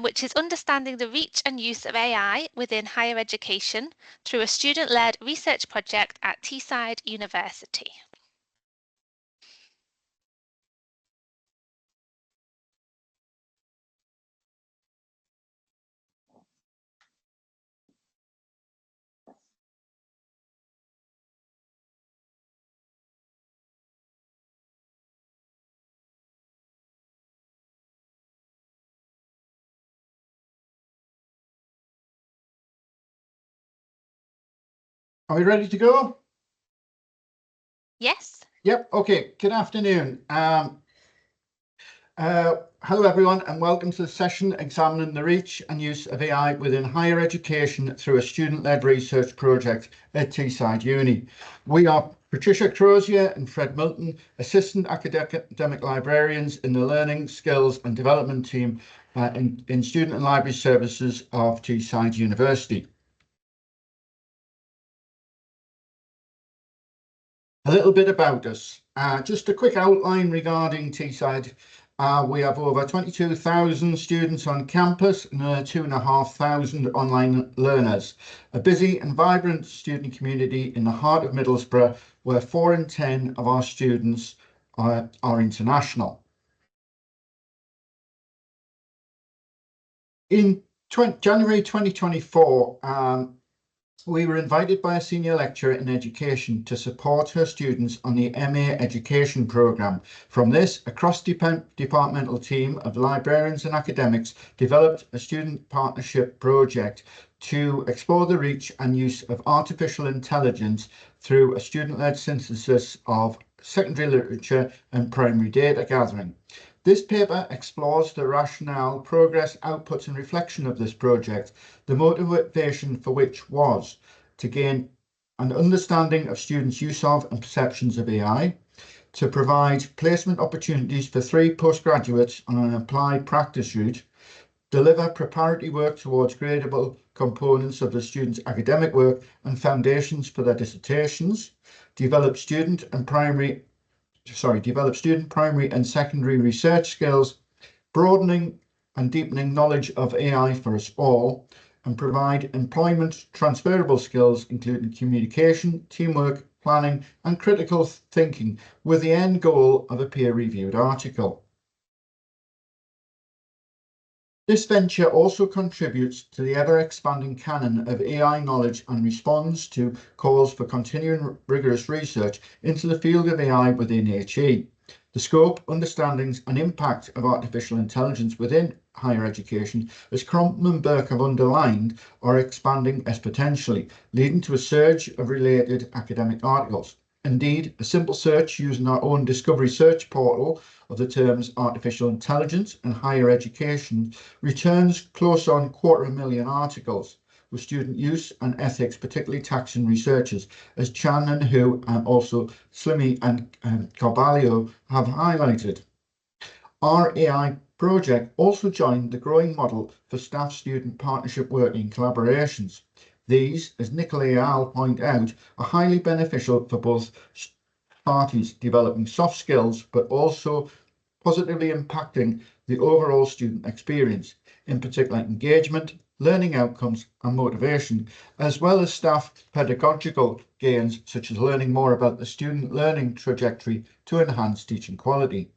which is understanding the reach and use of AI within higher education through a student-led research project at Teesside University. Are we ready to go? Yes. Yep. Okay. Good afternoon. Hello, everyone, and welcome to the session examining the reach and use of AI within higher education through a student-led research project at Teesside Uni. We are Patricia Crozier and Fred Milton, Assistant Academic Librarians in the Learning, Skills and Development team in Student and Library Services of Teesside University. A little bit about us. Just a quick outline regarding Teesside. We have over 22,000 students on campus and 2,500 online learners. A busy and vibrant student community in the heart of Middlesbrough, where 4 in 10 of our students are international. In January 2024, we were invited by a senior lecturer in education to support her students on the MA Education programme. From this, a cross-departmental team of librarians and academics developed a student partnership project to explore the reach and use of artificial intelligence through a student-led synthesis of secondary literature and primary data gathering. This paper explores the rationale, progress, outputs and reflection of this project, the motivation for which was to gain an understanding of students' use of and perceptions of AI, to provide placement opportunities for 3 postgraduates on an applied practice route, deliver preparatory work towards gradable components of the students' academic work and foundations for their dissertations, develop student, primary and secondary research skills, broadening and deepening knowledge of AI for us all, and provide employment transferable skills, including communication, teamwork, planning, and critical thinking, with the end goal of a peer-reviewed article. This venture also contributes to the ever-expanding canon of AI knowledge and responds to calls for continuing rigorous research into the field of AI within HE. The scope, understandings and impact of artificial intelligence within higher education, as Crompton and Burke have underlined, are expanding exponentially, leading to a surge of related academic articles. Indeed, a simple search using our own Discovery search portal of the terms artificial intelligence and higher education returns close on 250,000 articles, with student use and ethics particularly taxing researchers, as Chan and Hu and also Slimy and Carvalho have highlighted. Our AI project also joined the growing model for staff-student partnership working collaborations. These, as Nicola Ayal pointed out, are highly beneficial for both parties, developing soft skills, but also positively impacting the overall student experience, in particular engagement, learning outcomes and motivation, as well as staff pedagogical gains, such as learning more about the student learning trajectory to enhance teaching quality.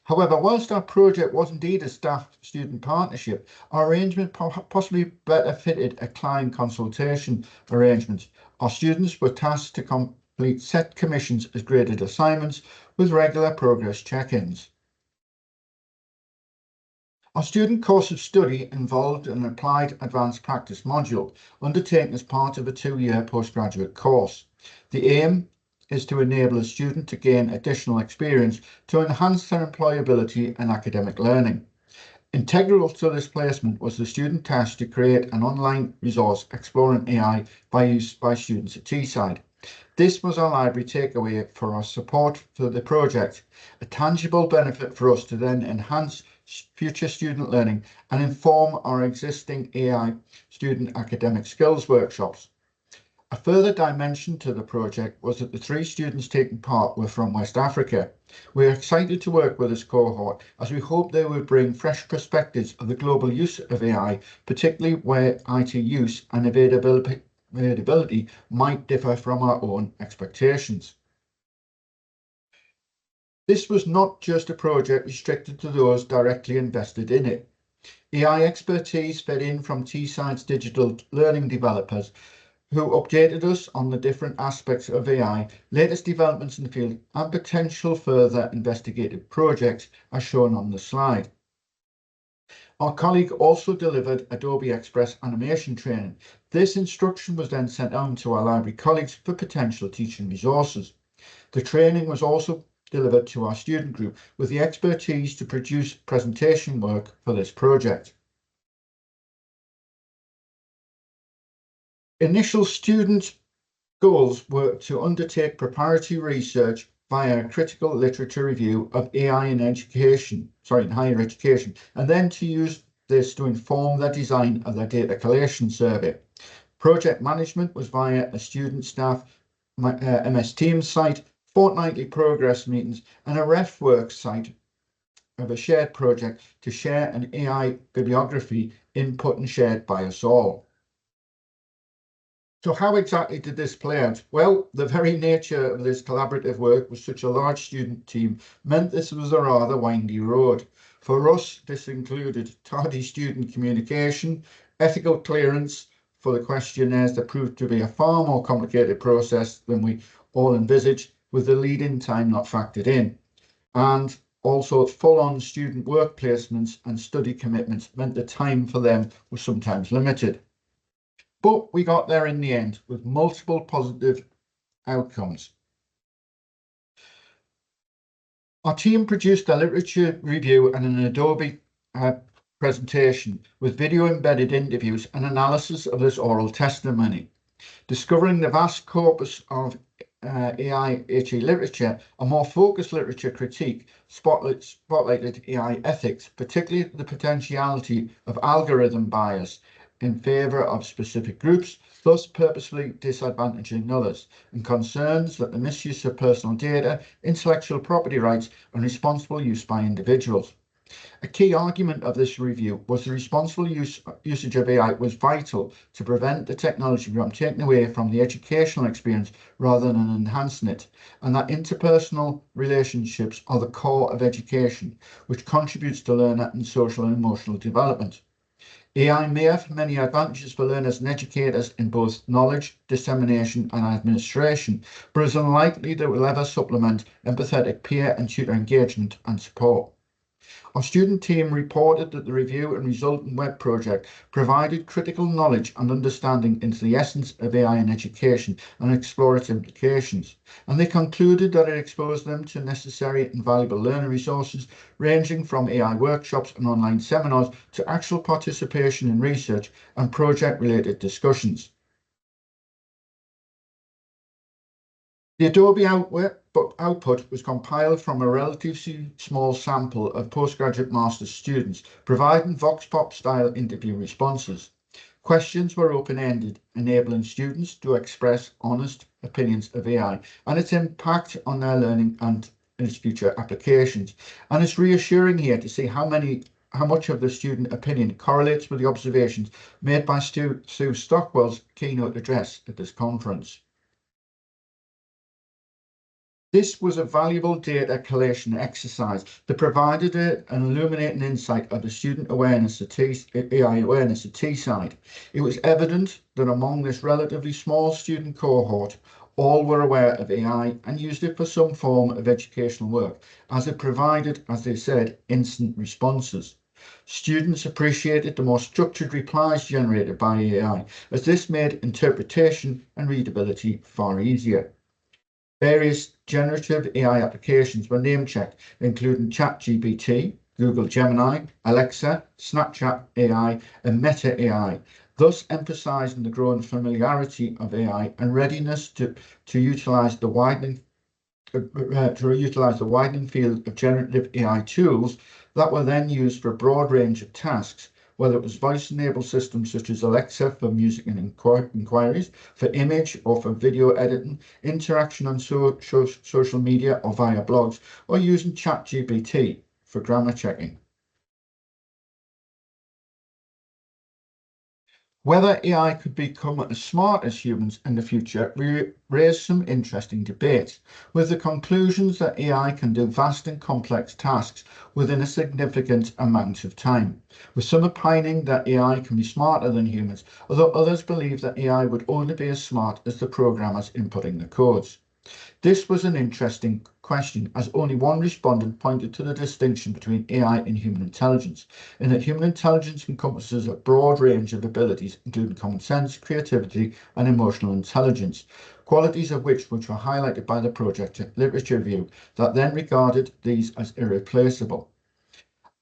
However, whilst our project was indeed a staff-student partnership, our arrangement possibly better fitted a client consultation arrangement. Our students were tasked to complete set commissions as graded assignments with regular progress check-ins. Our student course of study involved an applied advanced practice module undertaken as part of a 2-year postgraduate course. The aim is to enable a student to gain additional experience to enhance their employability and academic learning. Integral to this placement was the student task to create an online resource exploring AI by students at Teesside. This was our library takeaway for our support for the project, a tangible benefit for us to then enhance future student learning and inform our existing AI student academic skills workshops. A further dimension to the project was that the 3 students taking part were from West Africa. We're excited to work with this cohort as we hope they will bring fresh perspectives of the global use of AI, particularly where IT use and availability might differ from our own expectations. This was not just a project restricted to those directly invested in it. AI expertise fed in from Teesside's digital learning developers who updated us on the different aspects of AI, latest developments in the field, and potential further investigative projects as shown on the slide. Our colleague also delivered Adobe Express animation training. This instruction was then sent on to our library colleagues for potential teaching resources. The training was also delivered to our student group with the expertise to produce presentation work for this project. Initial student goals were to undertake preparatory research via a critical literature review of AI in higher education, and then to use this to inform the design of their data collation survey. Project management was via a student staff MS Teams site, fortnightly progress meetings, and a RefWorks site of a shared project to share an AI bibliography input and shared by us all. So how exactly did this play out? Well, the very nature of this collaborative work with such a large student team meant this was a rather windy road. For us, this included tardy student communication, ethical clearance for the questionnaires that proved to be a far more complicated process than we all envisaged, with the lead-in time not factored in. And also full-on student work placements and study commitments meant the time for them was sometimes limited. But we got there in the end with multiple positive outcomes. Our team produced a literature review and an Adobe presentation with video embedded interviews and analysis of this oral testimony. Discovering the vast corpus of AI HE literature, a more focused literature critique spotlighted AI ethics, particularly the potentiality of algorithm bias in favour of specific groups, thus purposefully disadvantaging others, and concerns that the misuse of personal data, intellectual property rights, and responsible use by individuals. A key argument of this review was the responsible usage of AI was vital to prevent the technology from taking away from the educational experience rather than enhancing it, and that interpersonal relationships are the core of education, which contributes to learner and social and emotional development. AI may have many advantages for learners and educators in both knowledge, dissemination and administration, but is unlikely that it will ever supplement empathetic peer and tutor engagement and support. Our student team reported that the review and resultant web project provided critical knowledge and understanding into the essence of AI in education and explore its implications, and they concluded that it exposed them to necessary and valuable learning resources ranging from AI workshops and online seminars to actual participation in research and project-related discussions. The Adobe output was compiled from a relatively small sample of postgraduate master's students, providing VoxPop-style interview responses. Questions were open-ended, enabling students to express honest opinions of AI and its impact on their learning and its future applications. And it's reassuring here to see how much of the student opinion correlates with the observations made by Sue Stockwell's keynote address at this conference. This was a valuable data collation exercise that provided an illuminating insight of the student awareness at AI awareness at Teesside. It was evident that among this relatively small student cohort, all were aware of AI and used it for some form of educational work, as it provided, as they said, instant responses. Students appreciated the more structured replies generated by AI, as this made interpretation and readability far easier. Various generative AI applications were name-checked, including ChatGPT, Google Gemini, Alexa, Snapchat AI, and Meta AI, thus emphasizing the growing familiarity of AI and readiness to utilize the widening field of generative AI tools that were then used for a broad range of tasks, whether it was voice-enabled systems such as Alexa for music and inquiries, for image or for video editing, interaction on social media or via blogs, or using ChatGPT for grammar checking. Whether AI could become as smart as humans in the future raised some interesting debates, with the conclusions that AI can do vast and complex tasks within a significant amount of time, with some opining that AI can be smarter than humans, although others believe that AI would only be as smart as the programmers inputting the codes. This was an interesting question, as only one respondent pointed to the distinction between AI and human intelligence, in that human intelligence encompasses a broad range of abilities, including common sense, creativity, and emotional intelligence, qualities of which were highlighted by the project literature review that then regarded these as irreplaceable.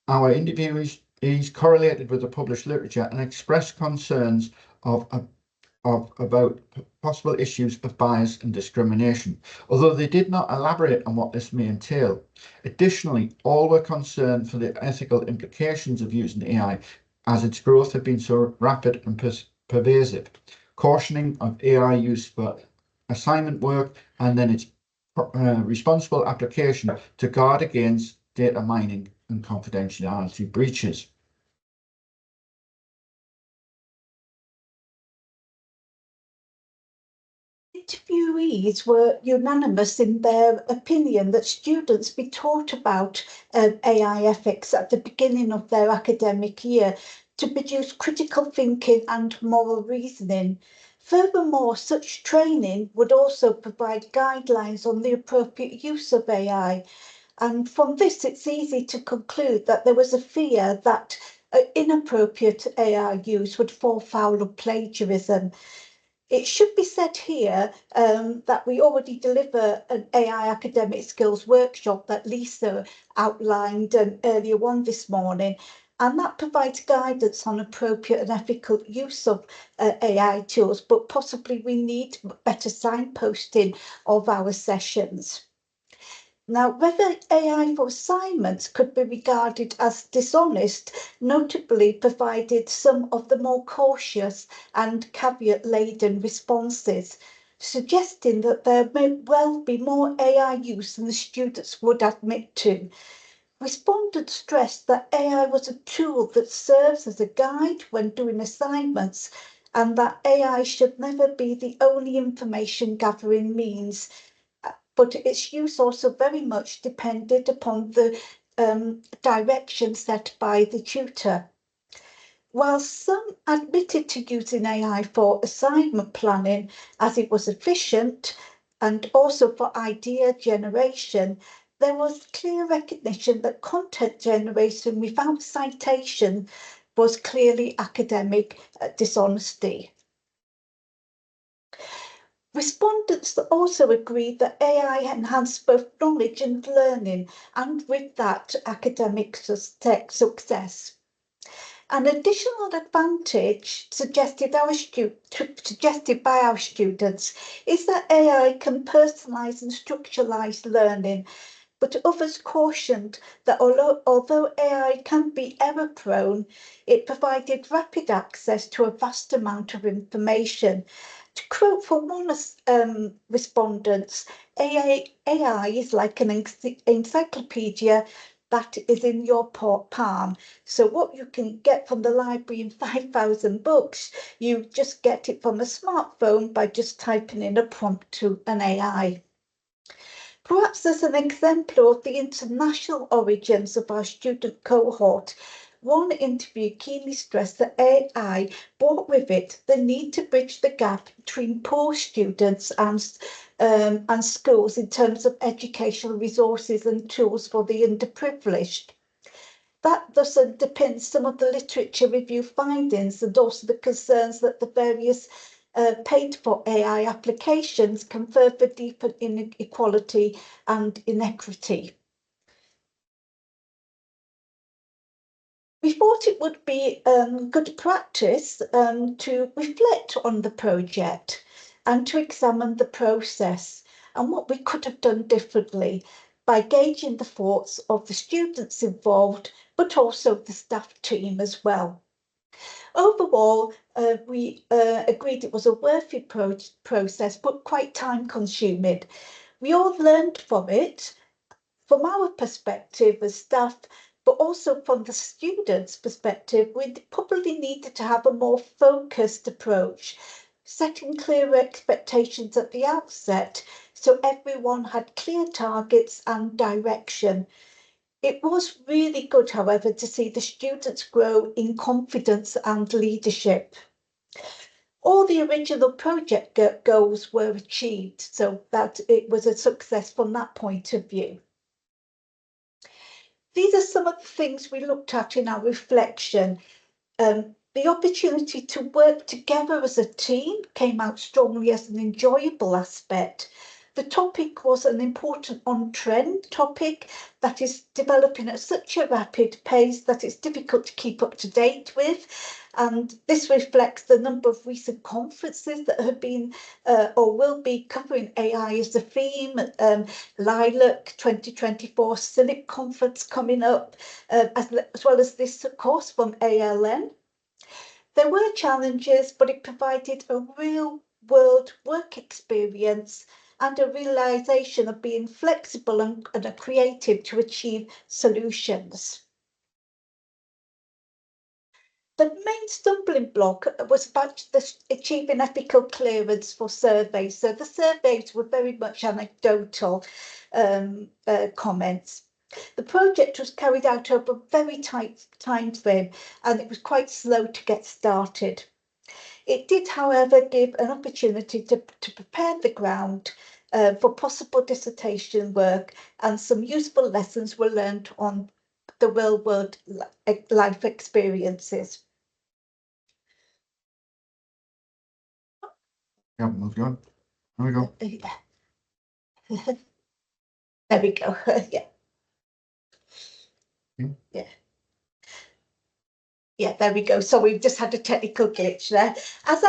Our interviewees correlated with the published literature and expressed concerns about possible issues of bias and discrimination, although they did not elaborate on what this may entail. Additionally, all were concerned for the ethical implications of using AI, as its growth had been so rapid and pervasive, cautioning of AI use for assignment work and then its responsible application to guard against data mining and confidentiality breaches. Interviewees were unanimous in their opinion that students be taught about AI ethics at the beginning of their academic year to produce critical thinking and moral reasoning. Furthermore, such training would also provide guidelines on the appropriate use of AI. And from this, it's easy to conclude that there was a fear that inappropriate AI use would fall foul of plagiarism. It should be said here that we already deliver an AI academic skills workshop that Lisa outlined earlier on this morning, and that provides guidance on appropriate and ethical use of AI tools, but possibly we need better signposting of our sessions. Now, whether AI for assignments could be regarded as dishonest, notably provided some of the more cautious and caveat-laden responses, suggesting that there may well be more AI use than the students would admit to. Respondents stressed that AI was a tool that serves as a guide when doing assignments, and that AI should never be the only information gathering means, but its use also very much depended upon the direction set by the tutor. While some admitted to using AI for assignment planning as it was efficient and also for idea generation, there was clear recognition that content generation without citation was clearly academic dishonesty. Respondents also agreed that AI enhanced both knowledge and learning, and with that, academic success. An additional advantage suggested by our students is that AI can personalise and structuralise learning, but others cautioned that although AI can be error-prone, it provided rapid access to a vast amount of information. To quote from one respondents, AI is like an encyclopedia that is in your palm. So what you can get from the library in 5,000 books, you just get it from a smartphone by just typing in a prompt to an AI. Perhaps as an exemplar of the international origins of our student cohort, one interview keenly stressed that AI brought with it the need to bridge the gap between poor students and schools in terms of educational resources and tools for the underprivileged. That thus underpins some of the literature review findings and also the concerns that the various paid for AI applications can further deepen inequality and inequity. We thought it would be good practice to reflect on the project and to examine the process and what we could have done differently by gauging the thoughts of the students involved, but also the staff team as well. Overall, we agreed it was a worthy process, but quite time consuming. We all learned from it, from our perspective as staff, but also from the students' perspective. We probably needed to have a more focused approach, setting clearer expectations at the outset so everyone had clear targets and direction. It was really good, however, to see the students grow in confidence and leadership. All the original project goals were achieved, so that it was a success from that point of view. These are some of the things we looked at in our reflection. The opportunity to work together as a team came out strongly as an enjoyable aspect. The topic was an important on-trend topic that is developing at such a rapid pace that it's difficult to keep up to date with. And this reflects the number of recent conferences that have been or will be covering AI as a theme. Lilac 2024 CINIP conference coming up, as well as this, of course, from ALN. There were challenges, but it provided a real world work experience and a realization of being flexible and creative to achieve solutions. The main stumbling block was about achieving ethical clearance for surveys. So the surveys were very much anecdotal comments. The project was carried out over a very tight time frame and it was quite slow to get started. It did, however, give an opportunity to prepare the ground for possible dissertation work, and some useful lessons were learned on the real world life experiences. Yeah, move on. There we go. There we go. Yeah. Yeah. Yeah, there we go. So we've just had a technical glitch there. As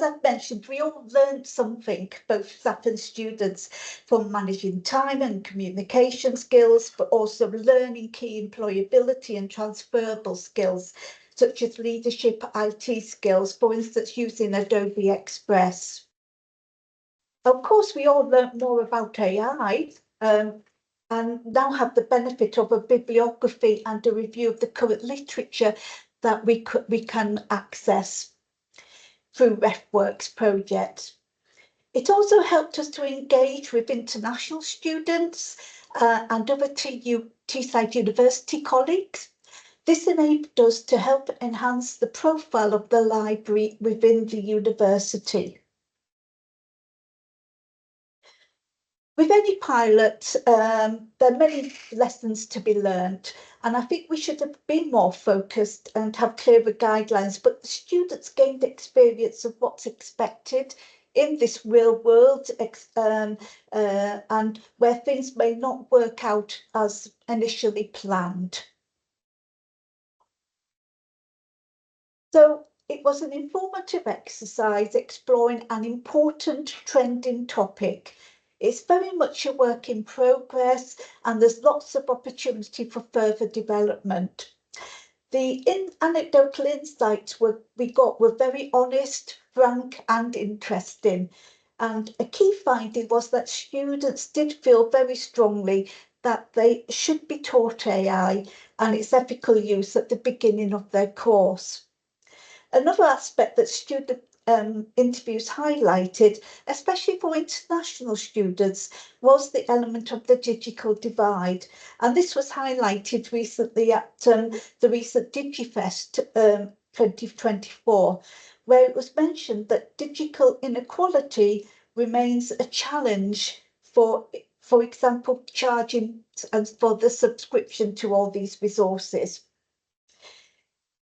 I've mentioned, we all learned something, both staff and students, from managing time and communication skills, but also learning key employability and transferable skills, such as leadership, IT skills, for instance, using Adobe Express. Of course, we all learned more about AI. And now have the benefit of a bibliography and a review of the current literature that we can access through RefWorks projects. It also helped us to engage with international students and other Teesside University colleagues. This enabled us to help enhance the profile of the library within the university. With any pilot, there are many lessons to be learned, and I think we should have been more focused and have clearer guidelines, but the students gained experience of what's expected in this real world and where things may not work out as initially planned. So it was an informative exercise exploring an important trending topic. It's very much a work in progress and there's lots of opportunity for further development. The anecdotal insights we got were very honest, frank and interesting. And a key finding was that students did feel very strongly that they should be taught AI and its ethical use at the beginning of their course. Another aspect that student interviews highlighted, especially for international students, was the element of the digital divide. And this was highlighted recently at the recent DigiFest 2024, where it was mentioned that digital inequality remains a challenge for example, charging and for the subscription to all these resources.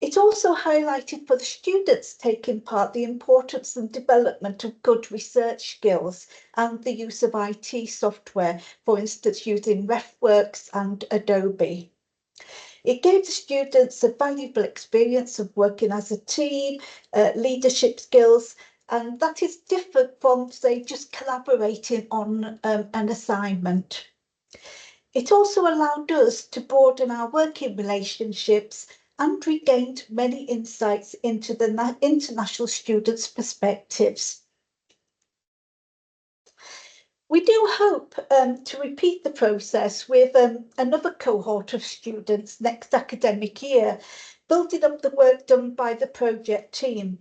It also highlighted for the students taking part the importance and development of good research skills and the use of IT software, for instance, using RefWorks and Adobe. It gave the students a valuable experience of working as a team, leadership skills, and that is different from, say, just collaborating on an assignment. It also allowed us to broaden our working relationships and we gained many insights into the international students' perspectives. We do hope to repeat the process with another cohort of students next academic year, building up the work done by the project team.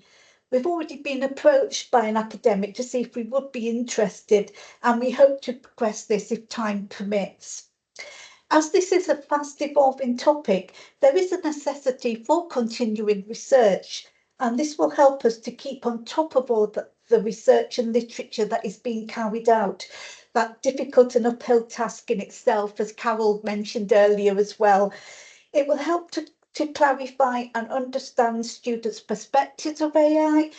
We've already been approached by an academic to see if we would be interested, and we hope to progress this if time permits. As this is a fast evolving topic, there is a necessity for continuing research, and this will help us to keep on top of all the research and literature that is being carried out. That difficult and uphill task in itself, as Carol mentioned earlier as well. It will help to clarify and understand students' perspectives of AI,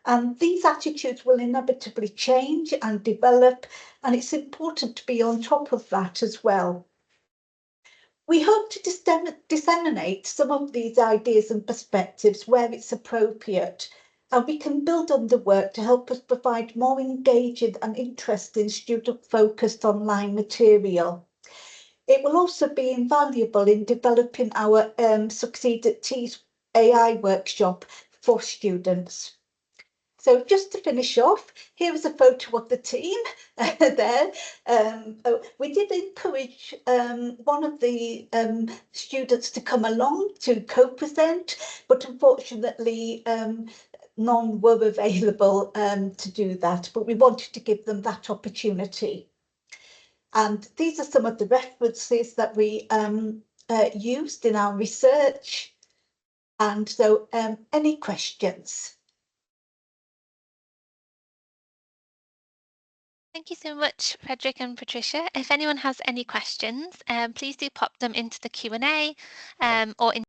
and these attitudes will inevitably change and develop, and it's important to be on top of that as well. We hope to disseminate some of these ideas and perspectives where it's appropriate, and we can build on the work to help us provide more engaging and interesting student-focused online material. It will also be invaluable in developing our Succeed at T's AI workshop for students. So just to finish off, here is a photo of the team there. We did encourage one of the students to come along to co-present, but unfortunately none were available to do that, but we wanted to give them that opportunity. And these are some of the references that we used in our research. And so any questions? Thank you so much, Frederick and Patricia. If anyone has any questions, please do pop them into the Q&A or in